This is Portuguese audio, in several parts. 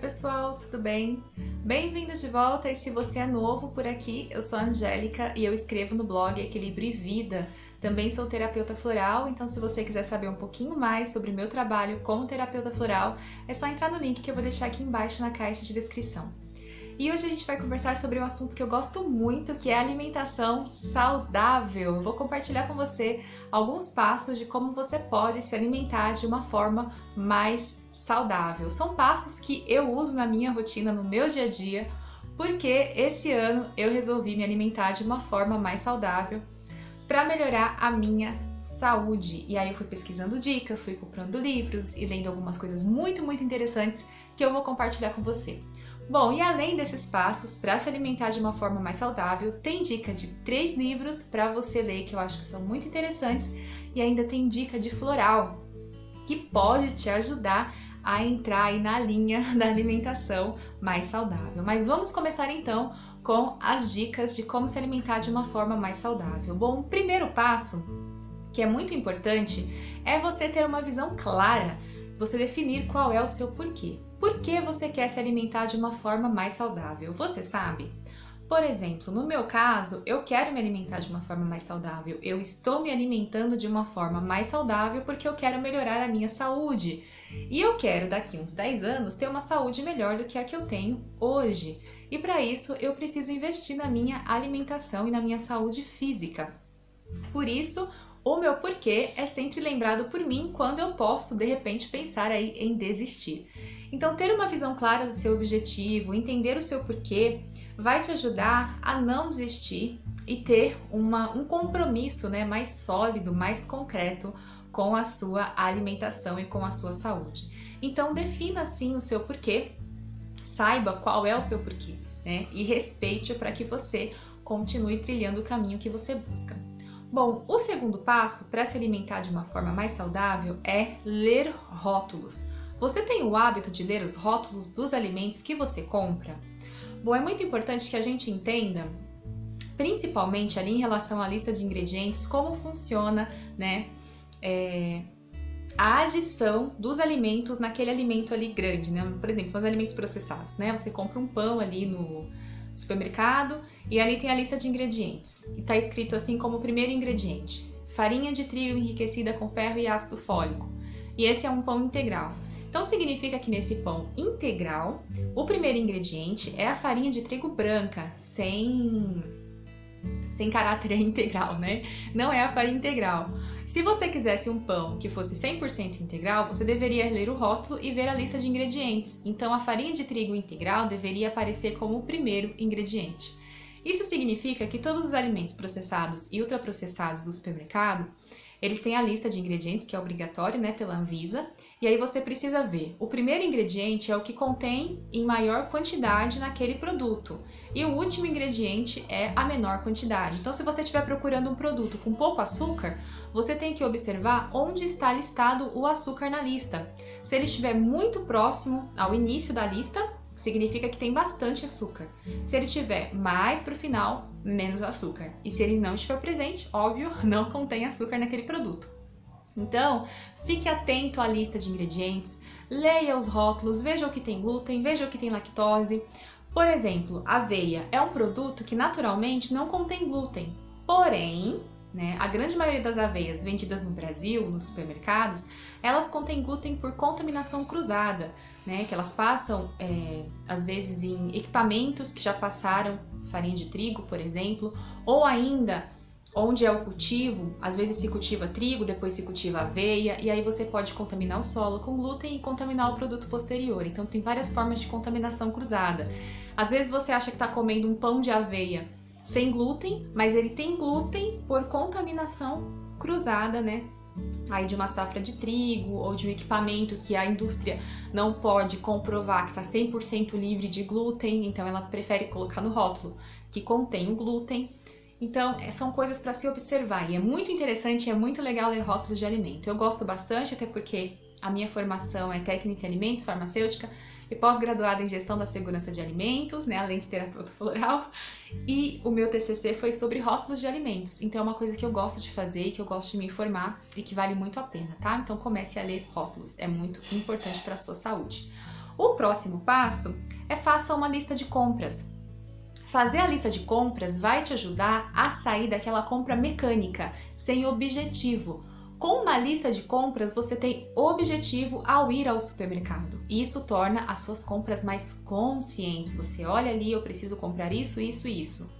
pessoal, tudo bem? Bem-vindos de volta, e se você é novo por aqui, eu sou a Angélica e eu escrevo no blog Equilíbrio e Vida. Também sou terapeuta floral, então se você quiser saber um pouquinho mais sobre o meu trabalho como terapeuta floral, é só entrar no link que eu vou deixar aqui embaixo na caixa de descrição. E hoje a gente vai conversar sobre um assunto que eu gosto muito, que é alimentação saudável. Eu vou compartilhar com você alguns passos de como você pode se alimentar de uma forma mais saudável. São passos que eu uso na minha rotina, no meu dia a dia, porque esse ano eu resolvi me alimentar de uma forma mais saudável para melhorar a minha saúde. E aí eu fui pesquisando dicas, fui comprando livros e lendo algumas coisas muito interessantes que eu vou compartilhar com você. Bom, e além desses passos para se alimentar de uma forma mais saudável, tem dica de 3 livros para você ler que eu acho que são muito interessantes, e ainda tem dica de floral que pode te ajudar a entrar aí na linha da alimentação mais saudável. Mas vamos começar então com as dicas de como se alimentar de uma forma mais saudável. Bom, o primeiro passo, que é muito importante, é você ter uma visão clara, você definir qual é o seu porquê. Por que você quer se alimentar de uma forma mais saudável? Você sabe? Por exemplo, no meu caso, eu quero me alimentar de uma forma mais saudável. Eu estou me alimentando de uma forma mais saudável porque eu quero melhorar a minha saúde. E eu quero, daqui uns 10 anos, ter uma saúde melhor do que a que eu tenho hoje. E para isso, eu preciso investir na minha alimentação e na minha saúde física. Por isso, o meu porquê é sempre lembrado por mim quando eu posso, de repente, pensar aí em desistir. Então, ter uma visão clara do seu objetivo, entender o seu porquê, vai te ajudar a não desistir e ter um compromisso, mais sólido, mais concreto com a sua alimentação e com a sua saúde. Então, defina assim o seu porquê, saiba qual é o seu porquê, e respeite-o para que você continue trilhando o caminho que você busca. Bom, o segundo passo para se alimentar de uma forma mais saudável é ler rótulos. Você tem o hábito de ler os rótulos dos alimentos que você compra? Bom, é muito importante que a gente entenda, principalmente ali em relação à lista de ingredientes, como funciona, a adição dos alimentos naquele alimento ali grande, Por exemplo, os alimentos processados, Você compra um pão ali no supermercado e ali tem a lista de ingredientes. E está escrito assim como o primeiro ingrediente: farinha de trigo enriquecida com ferro e ácido fólico. E esse é um pão integral. Então significa que nesse pão integral, o primeiro ingrediente é a farinha de trigo branca, sem caráter integral, Não é a farinha integral. Se você quisesse um pão que fosse 100% integral, você deveria ler o rótulo e ver a lista de ingredientes. Então a farinha de trigo integral deveria aparecer como o primeiro ingrediente. Isso significa que todos os alimentos processados e ultraprocessados do supermercado, eles têm a lista de ingredientes, que é obrigatório, pela Anvisa, e aí você precisa ver. O primeiro ingrediente é o que contém em maior quantidade naquele produto, e o último ingrediente é a menor quantidade. Então, se você estiver procurando um produto com pouco açúcar, você tem que observar onde está listado o açúcar na lista. Se ele estiver muito próximo ao início da lista, significa que tem bastante açúcar. Se ele estiver mais para o final, menos açúcar. E se ele não estiver presente, óbvio, não contém açúcar naquele produto. Então, fique atento à lista de ingredientes, leia os rótulos, veja o que tem glúten, veja o que tem lactose. Por exemplo, aveia é um produto que naturalmente não contém glúten, porém, a grande maioria das aveias vendidas no Brasil, nos supermercados, elas contêm glúten por contaminação cruzada, que elas passam, às vezes, em equipamentos que já passaram farinha de trigo, por exemplo, ou ainda onde é o cultivo, às vezes se cultiva trigo, depois se cultiva aveia, e aí você pode contaminar o solo com glúten e contaminar o produto posterior. Então tem várias formas de contaminação cruzada. Às vezes você acha que está comendo um pão de aveia sem glúten, mas ele tem glúten por contaminação cruzada, aí de uma safra de trigo ou de um equipamento que a indústria não pode comprovar que está 100% livre de glúten, então ela prefere colocar no rótulo que contém o glúten. Então, são coisas para se observar, e é muito interessante e é muito legal ler rótulos de alimento. Eu gosto bastante, até porque a minha formação é técnica em alimentos, farmacêutica, e pós-graduada em gestão da segurança de alimentos, além de terapeuta floral, e o meu TCC foi sobre rótulos de alimentos. Então é uma coisa que eu gosto de fazer e que eu gosto de me informar e que vale muito a pena, tá? Então comece a ler rótulos, é muito importante para a sua saúde. O próximo passo é faça uma lista de compras. Fazer a lista de compras vai te ajudar a sair daquela compra mecânica, sem objetivo. Com uma lista de compras, você tem objetivo ao ir ao supermercado. E isso torna as suas compras mais conscientes. Você olha ali, eu preciso comprar isso, isso e isso,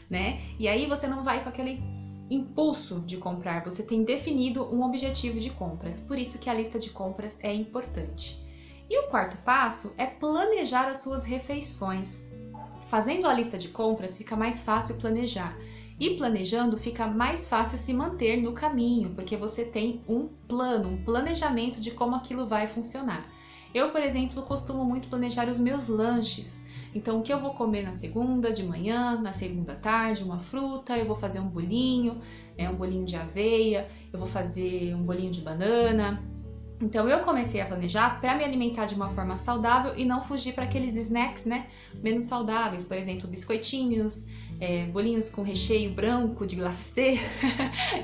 né? E aí você não vai com aquele impulso de comprar, você tem definido um objetivo de compras. Por isso que a lista de compras é importante. E o quarto passo é planejar as suas refeições. Fazendo a lista de compras fica mais fácil planejar. E planejando fica mais fácil se manter no caminho, porque você tem um plano, um planejamento de como aquilo vai funcionar. Eu, por exemplo, costumo muito planejar os meus lanches. Então, o que eu vou comer na segunda de manhã, na segunda à tarde, uma fruta, eu vou fazer um bolinho de aveia, eu vou fazer um bolinho de banana. Então, eu comecei a planejar para me alimentar de uma forma saudável e não fugir para aqueles snacks, né, menos saudáveis, por exemplo, biscoitinhos, bolinhos com recheio branco de glacê,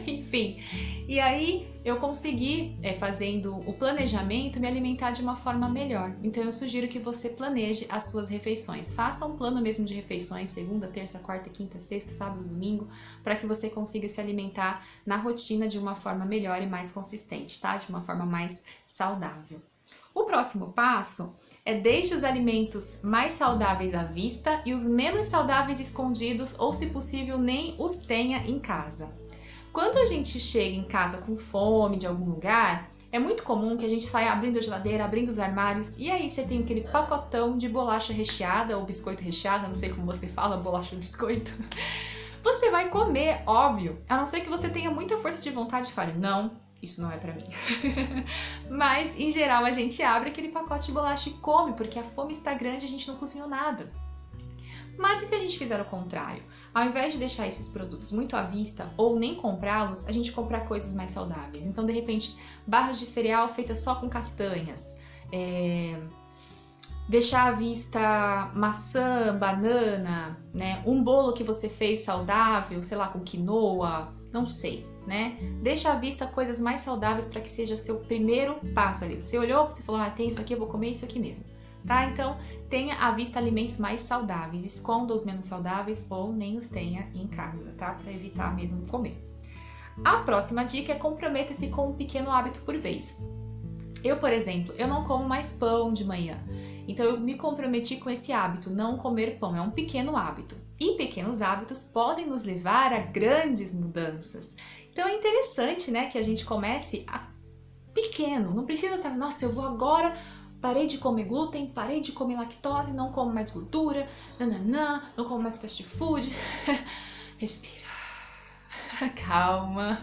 enfim. E aí eu consegui, fazendo o planejamento, me alimentar de uma forma melhor. Então eu sugiro que você planeje as suas refeições. Faça um plano mesmo de refeições, segunda, terça, quarta, quinta, sexta, sábado, domingo, para que você consiga se alimentar na rotina de uma forma melhor e mais consistente, tá? De uma forma mais saudável. O próximo passo é deixe os alimentos mais saudáveis à vista e os menos saudáveis escondidos ou, se possível, nem os tenha em casa. Quando a gente chega em casa com fome de algum lugar, é muito comum que a gente saia abrindo a geladeira, abrindo os armários e aí você tem aquele pacotão de bolacha recheada ou biscoito recheado, não sei como você fala, bolacha ou biscoito. Você vai comer, óbvio, a não ser que você tenha muita força de vontade e fale, não, isso não é pra mim. Mas, em geral, a gente abre aquele pacote de bolacha e come, porque a fome está grande e a gente não cozinhou nada. Mas e se a gente fizer o contrário? Ao invés de deixar esses produtos muito à vista ou nem comprá-los, a gente comprar coisas mais saudáveis. Então, de repente, barras de cereal feitas só com castanhas, deixar à vista maçã, banana, né? Um bolo que você fez saudável, sei lá, com quinoa, não sei, né? Deixa à vista coisas mais saudáveis para que seja seu primeiro passo ali. Você olhou, você falou, tem isso aqui, eu vou comer isso aqui mesmo, tá? Então, tenha à vista alimentos mais saudáveis, esconda os menos saudáveis ou nem os tenha em casa, tá? Para evitar mesmo comer. A próxima dica é comprometa-se com um pequeno hábito por vez. Eu, por exemplo, eu não como mais pão de manhã. Então eu me comprometi com esse hábito, não comer pão, é um pequeno hábito. E pequenos hábitos podem nos levar a grandes mudanças. Então é interessante, né, que a gente comece pequeno, não precisa ser, nossa, eu vou agora, parei de comer glúten, parei de comer lactose, não como mais gordura, não como mais fast food. Respira. Calma.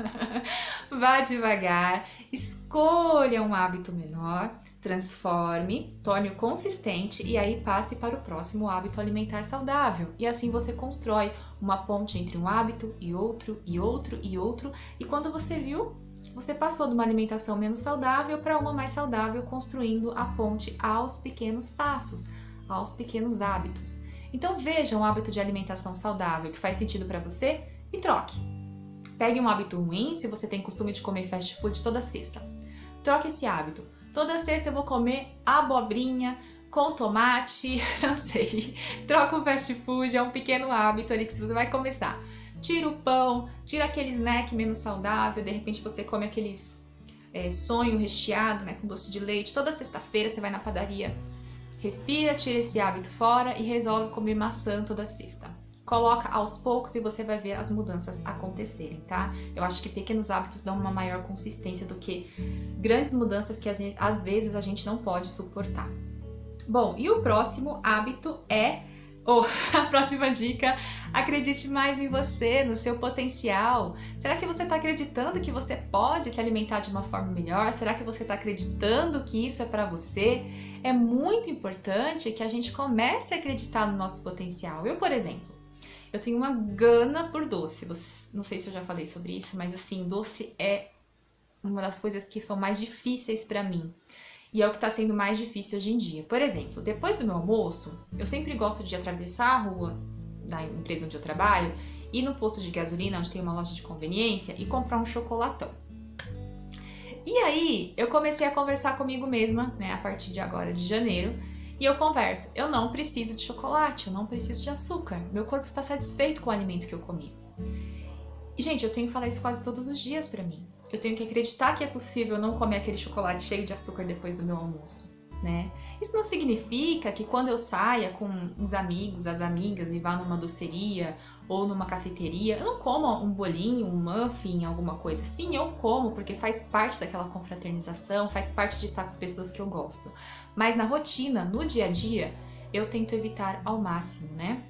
Vá devagar, escolha um hábito menor, transforme, torne-o consistente e aí passe para o próximo hábito alimentar saudável. E assim você constrói uma ponte entre um hábito e outro, e outro, e outro. E quando você viu, você passou de uma alimentação menos saudável para uma mais saudável, construindo a ponte aos pequenos passos, aos pequenos hábitos. Então veja um hábito de alimentação saudável que faz sentido para você e troque. Pegue um hábito ruim, se você tem costume de comer fast food toda sexta. Troque esse hábito. Toda sexta eu vou comer abobrinha com tomate, não sei. Troca o fast food, é um pequeno hábito ali que você vai começar. Tira o pão, tira aquele snack menos saudável, de repente você come aqueles sonho recheado, né, com doce de leite. Toda sexta-feira você vai na padaria, respira, tira esse hábito fora e resolve comer maçã toda sexta. Coloca aos poucos e você vai ver as mudanças acontecerem, tá? Eu acho que pequenos hábitos dão uma maior consistência do que grandes mudanças que às vezes a gente não pode suportar. Bom, e o próximo hábito a próxima dica, acredite mais em você, no seu potencial. Será que você está acreditando que você pode se alimentar de uma forma melhor? Será que você está acreditando que isso é para você? É muito importante que a gente comece a acreditar no nosso potencial. Eu, por exemplo, eu tenho uma gana por doce. Não sei se eu já falei sobre isso, mas assim, doce é uma das coisas que são mais difíceis para mim. E é o que está sendo mais difícil hoje em dia. Por exemplo, depois do meu almoço, eu sempre gosto de atravessar a rua da empresa onde eu trabalho, ir no posto de gasolina, onde tem uma loja de conveniência, e comprar um chocolatão. E aí, eu comecei a conversar comigo mesma, né, a partir de agora, de janeiro, E eu converso, eu não preciso de chocolate, eu não preciso de açúcar, meu corpo está satisfeito com o alimento que eu comi. E, gente, eu tenho que falar isso quase todos os dias pra mim. Eu tenho que acreditar que é possível não comer aquele chocolate cheio de açúcar depois do meu almoço, né? Isso não significa que quando eu saia com os amigos, as amigas e vá numa doceria ou numa cafeteria, eu não como um bolinho, um muffin, alguma coisa. Sim, eu como porque faz parte daquela confraternização, faz parte de estar com pessoas que eu gosto. Mas na rotina, no dia a dia, eu tento evitar ao máximo, né?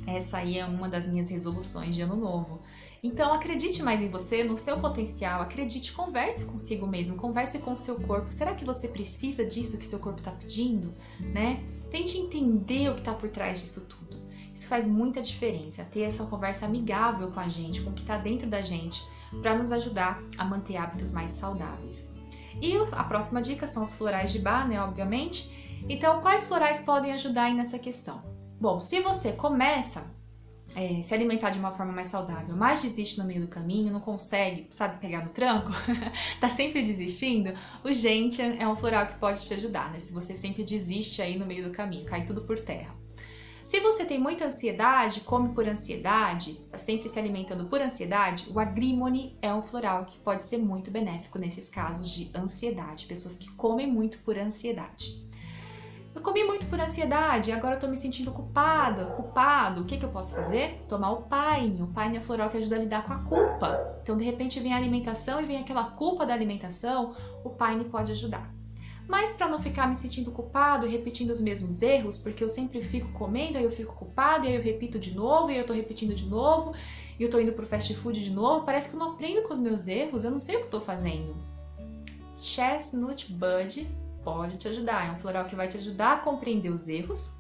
Essa aí é uma das minhas resoluções de ano novo. Então acredite mais em você, no seu potencial, acredite, converse consigo mesmo, converse com o seu corpo. Será que você precisa disso que seu corpo está pedindo, né? Tente entender o que está por trás disso tudo. Isso faz muita diferença, ter essa conversa amigável com a gente, com o que está dentro da gente, para nos ajudar a manter hábitos mais saudáveis. E a próxima dica são os florais de bar, né, obviamente. Então, quais florais podem ajudar aí nessa questão? Bom, se você começa se alimentar de uma forma mais saudável, mas desiste no meio do caminho, não consegue, sabe, pegar no tranco, tá sempre desistindo, o gentian é um floral que pode te ajudar, né? Se você sempre desiste aí no meio do caminho, cai tudo por terra. Se você tem muita ansiedade, come por ansiedade, tá sempre se alimentando por ansiedade, o agrimony é um floral que pode ser muito benéfico nesses casos de ansiedade, pessoas que comem muito por ansiedade. Eu comi muito por ansiedade, agora eu tô me sentindo culpado. O que eu posso fazer? Tomar o Pine. O Pine é floral que ajuda a lidar com a culpa. Então, de repente, vem a alimentação e vem aquela culpa da alimentação, o Pine pode ajudar. Mas para não ficar me sentindo culpado e repetindo os mesmos erros, porque eu sempre fico comendo, aí eu fico culpado, e aí eu repito de novo, e aí eu tô repetindo de novo, e eu tô indo pro fast food de novo, parece que eu não aprendo com os meus erros, eu não sei o que eu tô fazendo. Chestnut Bud pode te ajudar, é um floral que vai te ajudar a compreender os erros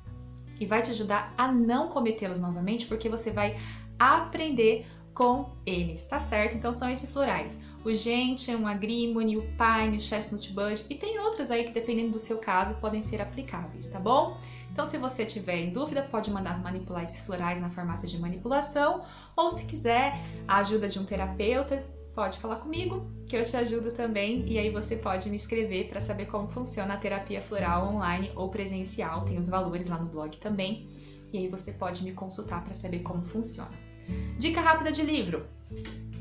e vai te ajudar a não cometê-los novamente, porque você vai aprender com eles, tá certo? Então são esses florais, o gentian, o agrimony, o pine, o chestnut bud, e tem outros aí que dependendo do seu caso podem ser aplicáveis, tá bom? Então se você tiver em dúvida, pode mandar manipular esses florais na farmácia de manipulação, ou se quiser a ajuda de um terapeuta, pode falar comigo, que eu te ajudo também, e aí você pode me escrever para saber como funciona a terapia floral online ou presencial, tem os valores lá no blog também, e aí você pode me consultar para saber como funciona. Dica rápida de livro.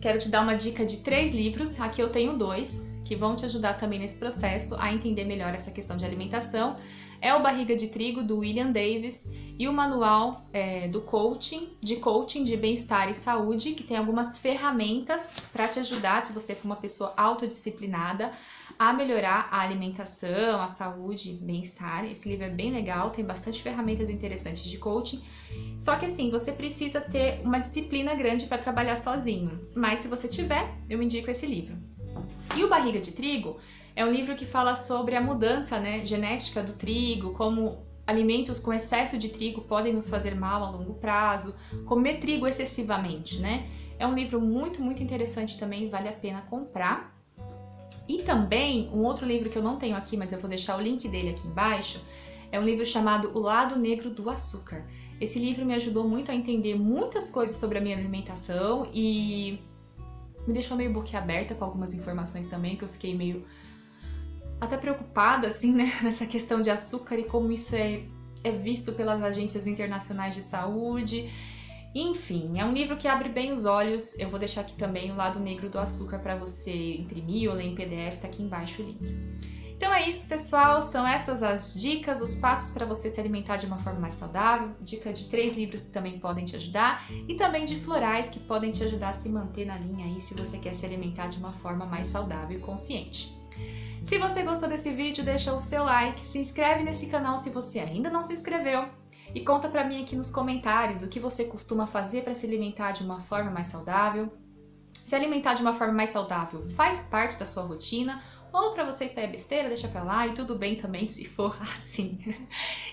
Quero te dar uma dica de 3 livros, aqui eu tenho 2, que vão te ajudar também nesse processo a entender melhor essa questão de alimentação. É o Barriga de Trigo, do William Davis, e o Manual de Coaching de Bem-Estar e Saúde, que tem algumas ferramentas para te ajudar, se você for uma pessoa autodisciplinada, a melhorar a alimentação, a saúde e bem-estar. Esse livro é bem legal, tem bastante ferramentas interessantes de coaching. Só que assim, você precisa ter uma disciplina grande para trabalhar sozinho. Mas se você tiver, eu indico esse livro. E o Barriga de Trigo é um livro que fala sobre a mudança, né, genética do trigo, como alimentos com excesso de trigo podem nos fazer mal a longo prazo, comer trigo excessivamente, né? É um livro muito, muito interessante também, vale a pena comprar. E também, um outro livro que eu não tenho aqui, mas eu vou deixar o link dele aqui embaixo, é um livro chamado O Lado Negro do Açúcar. Esse livro me ajudou muito a entender muitas coisas sobre a minha alimentação e me deixou meio boquiaberta com algumas informações também, que eu fiquei meio até preocupada, assim, né, nessa questão de açúcar e como isso é visto pelas agências internacionais de saúde. Enfim, é um livro que abre bem os olhos. Eu vou deixar aqui também o Lado Negro do Açúcar para você imprimir ou ler em PDF, tá aqui embaixo o link. Então é isso, pessoal, são essas as dicas, os passos para você se alimentar de uma forma mais saudável, dica de 3 livros que também podem te ajudar e também de florais que podem te ajudar a se manter na linha aí se você quer se alimentar de uma forma mais saudável e consciente. Se você gostou desse vídeo, deixa o seu like, se inscreve nesse canal se você ainda não se inscreveu e conta pra mim aqui nos comentários o que você costuma fazer para se alimentar de uma forma mais saudável. Se alimentar de uma forma mais saudável faz parte da sua rotina ou pra você sair besteira, deixa pra lá e tudo bem também se for assim.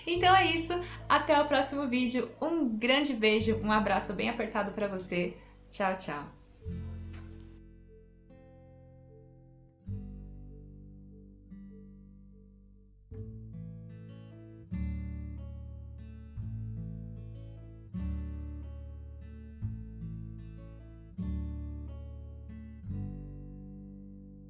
Então é isso, até o próximo vídeo, um grande beijo, um abraço bem apertado pra você, tchau, tchau!